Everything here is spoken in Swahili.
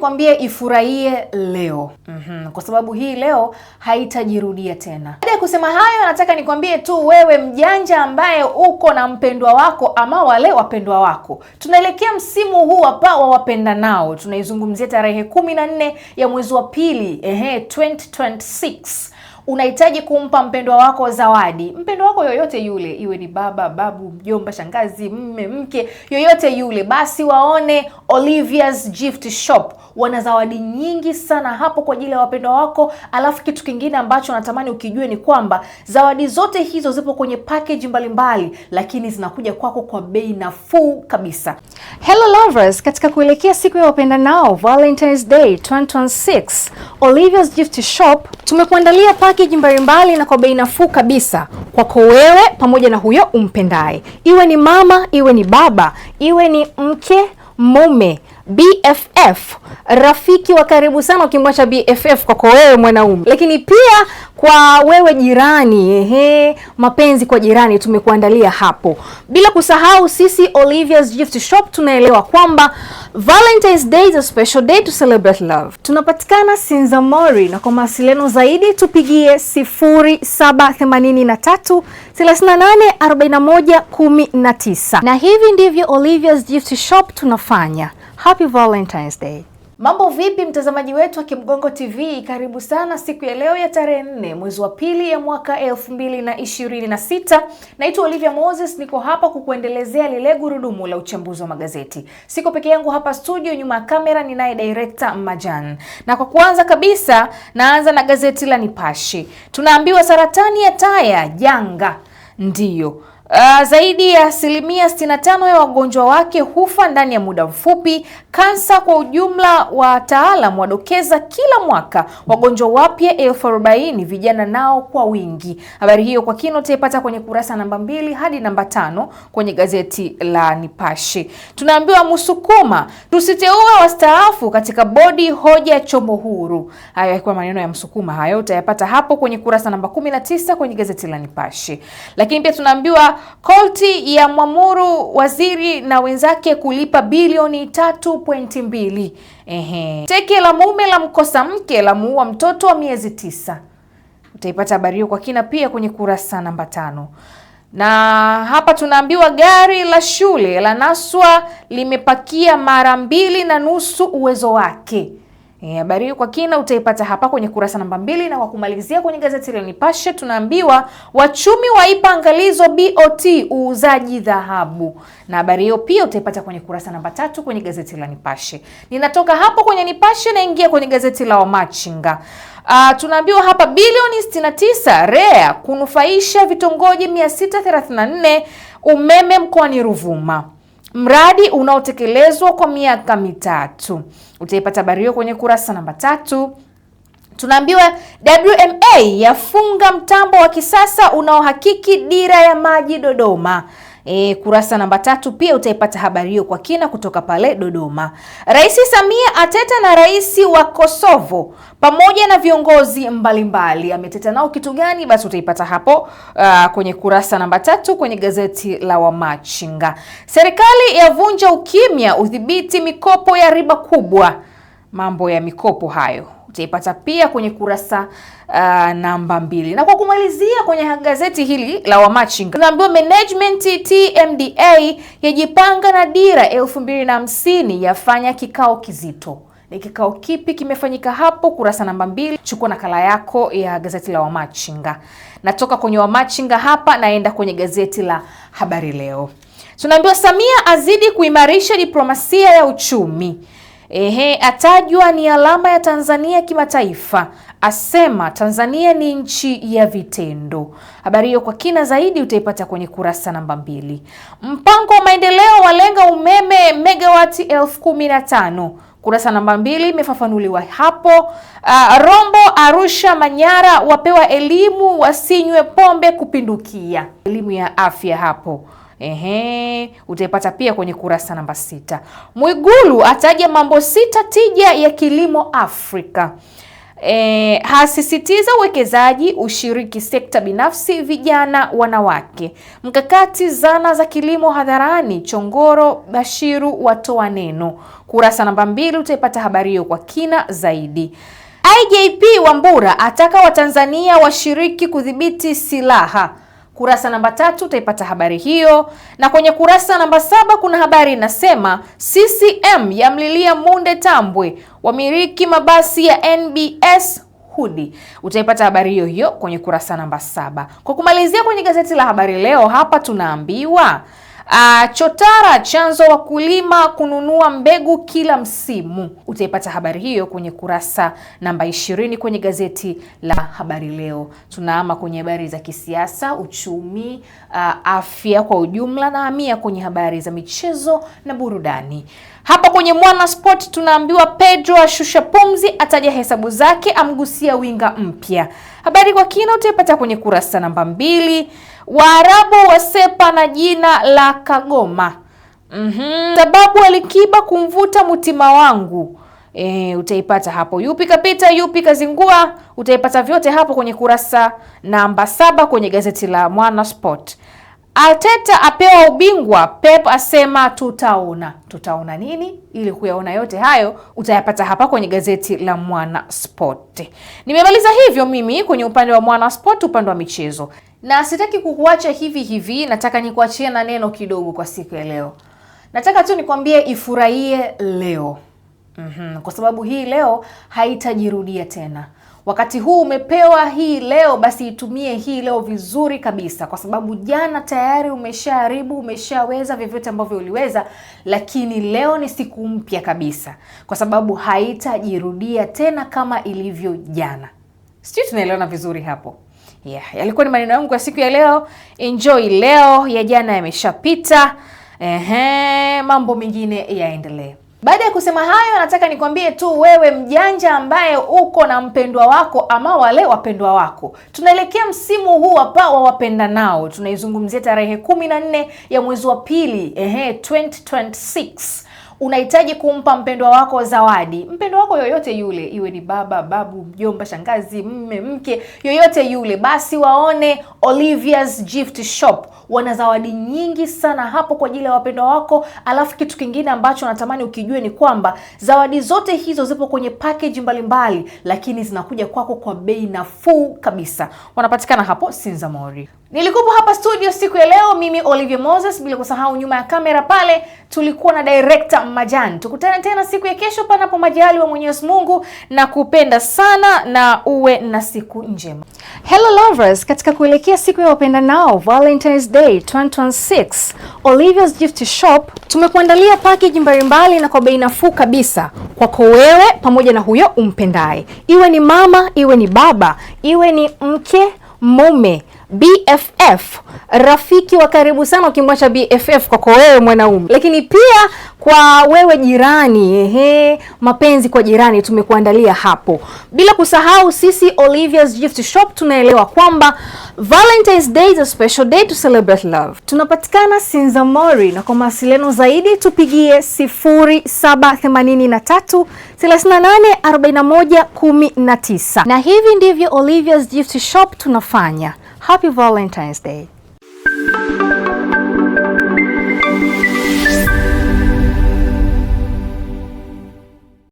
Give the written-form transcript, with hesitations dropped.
nikwambie ifurahie leo. Kwa sababu hii leo haitajirudia tena. Baada ya kusema hayo, nataka nikwambie tu wewe mjanja ambaye uko na mpendwa wako ama wale wapendwa wako. Tunaelekea msimu huu hapa wa wapendanao. Tunaizungumzia tarehe 14 ya mwezi wa pili, 2026. Unahitaji kumpa mpendwa wako zawadi. Mpendwa wako yoyote yule, iwe ni baba, babu, mjomba, shangazi, mme, mke, yoyote yule, basi waone Olivia's Gift Shop. Wana zawadi nyingi sana hapo kwa ajili ya wapendwa wako. Alafu kitu kingine ambacho natamani ukijue ni kwamba zawadi zote hizo zipo kwenye package mbalimbali, lakini zinakuja kwako kwa bei nafuu kabisa. Hello lovers, katika kuelekea siku ya wapendanao Valentine's Day 2026, Olivia's Gift Shop tumekuandalia package mbalimbali na kwa bei nafuu kabisa kwako wewe pamoja na huyo umpendaye. Iwe ni mama, iwe ni baba, iwe ni mke, mume, BFF, rafiki wa karibu sana ukimwacha BFF kwako wewe mwanaume. Lakini pia kwa wewe jirani, mapenzi kwa jirani tumekuandalia hapo. Bila kusahau sisi Olivia's Gift Shop tunaelewa kwamba Valentine's Day is a special day to celebrate love. Tunapatikana Sinza Mori, na kwa mawasiliano zaidi tupigie 0783 38 41 19. Na hivi ndivyo Olivia's Gift Shop tunafanya. Happy Valentine's Day. Mambo vipi mtazamaji wetu wa Kimgongo TV? Karibu sana siku ya leo ya tarehe 4 mwezi wa pili ya mwaka 2026. Naitwa Olivia Moses, niko hapa kukuendelezea lile gurudumu la uchambuzi wa magazeti. Siko peke yangu hapa studio, nyuma ya kamera ninaye director Majan. Na kwa kuanza kabisa, naanza na gazeti la Nipashe. Tunaambiwa saratani ya taya janga. Ndiyo. Zaidi ya 65% ya wagonjwa wake hufa ndani ya muda mfupi. Kansa kwa ujumla, wataalamu wadokeza kila mwaka wagonjwa wapya 40,000, vijana nao kwa wingi. Habari hiyo kwa kina utaipata kwenye kurasa namba 2 hadi namba 5 kwenye gazeti la Nipashe. Tunaambiwa Msukuma, tusiteue wastaafu katika bodi, hoja chombo huru. Hayo yalikuwa maneno ya Msukuma, hayo utayapata hapo kwenye kurasa namba 19 kwenye gazeti la Nipashe. Lakini pia tunaambiwa Kolti ya mwamuru waziri na wenzake kulipa bilioni 3.2. Teke la mume la mkosa mke la muua mtoto wa miezi 9. Utaipata habari hiyo kwa kina pia kwenye kurasa namba 5. Na hapa tunaambiwa gari la shule la Naswa limepakia mara 2.5 uwezo wake. Habari hiyo kwa kina utaipata hapa kwenye kurasa namba 2. Na kwa kumalizia kwenye gazeti la Nipashe tunaambiwa wachumi waipa angalizo BOT uuzaji dhahabu. Na habari hiyo pia utaipata kwenye kurasa namba 3 kwenye gazeti la Nipashe. Ninatoka hapo kwenye Nipashe naingia kwenye gazeti la Wamachinga. Tunaambiwa hapa bilioni 69 REA kunufaisha vitongoji 634 umeme mkoani Ruvuma. Mradi unaotekelezwa kwa miaka 3. Utaipata habari hiyo kwenye kurasa namba 3. Tunaambiwa WMA yafunga mtambo wa kisasa unaohakiki dira ya maji Dodoma. Kurasa namba 3 pia utaipata habari hiyo kwa kina kutoka pale Dodoma. Rais Samia ateta na rais wa Kosovo pamoja na viongozi mbalimbali. Ameteta nao kitu gani? Basi utaipata hapo kwenye kurasa namba 3 kwenye gazeti la Wamachinga. Serikali yavunja ukimya udhibiti mikopo ya riba kubwa. Mambo ya mikopo hayo utaipata pia kwenye kurasa namba 2. Na kwa kumalizia kwenye gazeti hili la Wamachinga tunaambiwa management TMDA yajipanga na dira 2050, yafanya kikao kizito. Ni kikao kipi kimefanyika hapo? Kurasa namba 2. Chukua nakala yako ya gazeti la Wamachinga. Natoka kwenye Wamachinga hapa naenda kwenye gazeti la Habari Leo. Tunaambiwa Samia azidi kuimarisha diplomasia ya uchumi. Atajwa ni alama ya Tanzania kimataifa. Asema Tanzania ni nchi ya vitendo. Habari hiyo kwa kina zaidi utaipata kwenye kurasa namba 2. Mpango wa maendeleo walenga umeme megawati 15,000. Kurasa namba 2 imefafanuliwa hapo. Rombo, Arusha, Manyara wapewa elimu wasinywe pombe kupindukia. Elimu ya afya hapo. Utaipata pia kwenye kurasa namba 6. Mwigulu ataja mambo 6 tija ya kilimo Afrika. Hasisitiza uwekezaji, ushiriki sekta binafsi, vijana, wanawake. Mkakati zana za kilimo hadharani, Chongoro Bashiru watoa neno. Kurasa namba 2 utaipata habari hiyo kwa kina zaidi. IGP Wambura ataka Watanzania washiriki kudhibiti silaha. Kurasa namba 3 utaipata habari hiyo, na kwenye kurasa namba 7 kuna habari inasema CCM yamlilia Munde Tambwe, wamiliki mabasi ya NBS Hudi. Utaipata habari hiyo hiyo kwenye kurasa namba 7. Kwa kumalizia, kwenye gazeti la Habari Leo hapa tunaambiwa chotara chanzo wakulima kununua mbegu kila msimu. Utaipata habari hiyo kwenye kurasa namba 20 kwenye gazeti la Habari Leo. Tunaama kwenye habari za kisiasa, uchumi, afya kwa ujumla, na hamia kwenye habari za michezo na burudani. Hapa kwenye Mwana Sport tunaambiwa Pedro ashusha pumzi, ataja hesabu zake, amgusia winga mpya. Habari kwa kina utaipata kwenye kurasa namba 2. Waarabu wasepa na jina la Kagoma. Sababu Alikiba kumvuta mutima wangu. Utaipata hapo. Yupi kapita, yupi kazingua, utaipata vyote hapo kwenye kurasa namba 7 kwenye gazeti la Mwana Sport. Arteta apewa ubingwa, Pep asema tutaona. Tutaona nini? Ili kuyaona yote hayo utayapata hapa kwenye gazeti la Mwana Sport. Nimemaliza hivyo mimi kwenye upande wa Mwana Sport, upande wa michezo. Na sitaki kukuacha hivi, nataka nikuachie na neno kidogo kwa siku ya leo. Nataka tu nikwambie ifurahie leo. Kwa sababu hii leo haitajirudia tena. Wakati huu umepewa hii leo, basi itumie hii leo vizuri kabisa, kwa sababu jana tayari umeshaharibu, umeshaweza vyovyote ambavyo uliweza, lakini leo ni siku mpya kabisa, kwa sababu haitajirudia tena kama ilivyo jana. Sijui tunaelewana vizuri hapo? Yalikuwa ni maneno yangu kwa siku ya leo. Enjoy leo, ya jana yameshapita. Mambo mengine yaendelee. Baada ya kusema hayo, nataka nikwambie tu wewe mjanja ambaye uko na mpendwa wako ama wale wapendwa wako. Tunaelekea msimu huu hapa wa wapenda nao. Tunaizungumzia tarehe 14 ya mwezi wa pili, 2026. Unahitaji kumpa mpendwa wako zawadi. Mpendwa wako yoyote yule, iwe ni baba, babu, mjomba, shangazi, mme, mke, yoyote yule, basi waone Olivia's Gift Shop. Wana zawadi nyingi sana hapo kwa ajili ya wapendwa wako. Alafu kitu kingine ambacho natamani ukijue ni kwamba zawadi zote hizo zipo kwenye package mbalimbali, lakini zinakuja kwako kwa bei nafuu kabisa. Wanapatikana hapo Sinza Mori. Nilikuwa hapa studio siku ya leo mimi Olivia Moses, bila kusahau nyuma ya kamera pale tulikuwa na director Majan. Tukutane tena siku ya kesho panapo majali wa Mwenyezi Mungu, na kupenda sana na uwe na siku njema. Hello lovers, katika kuelekea siku ya wapenda nao Valentine's Day 2026, Olivia's Gift Shop tumekuandalia package mbalimbali na kwa bei nafuu kabisa kwako wewe pamoja na huyo umpendaye. Iwe ni mama, iwe ni baba, iwe ni mke, mume, BFF, rafiki wa karibu sana ukimwacha BFF kwako wewe mwanaume. Lakini pia kwa wewe jirani, mapenzi kwa jirani tumekuandalia hapo. Bila kusahau sisi Olivia's Gift Shop tunaelewa kwamba Valentine's Day is a special day to celebrate love. Tunapatikana Sinza Mori, na kwa mawasiliano zaidi tupigie 0783 38 41 19. Na hivi ndivyo Olivia's Gift Shop tunafanya. Happy Valentine's Day.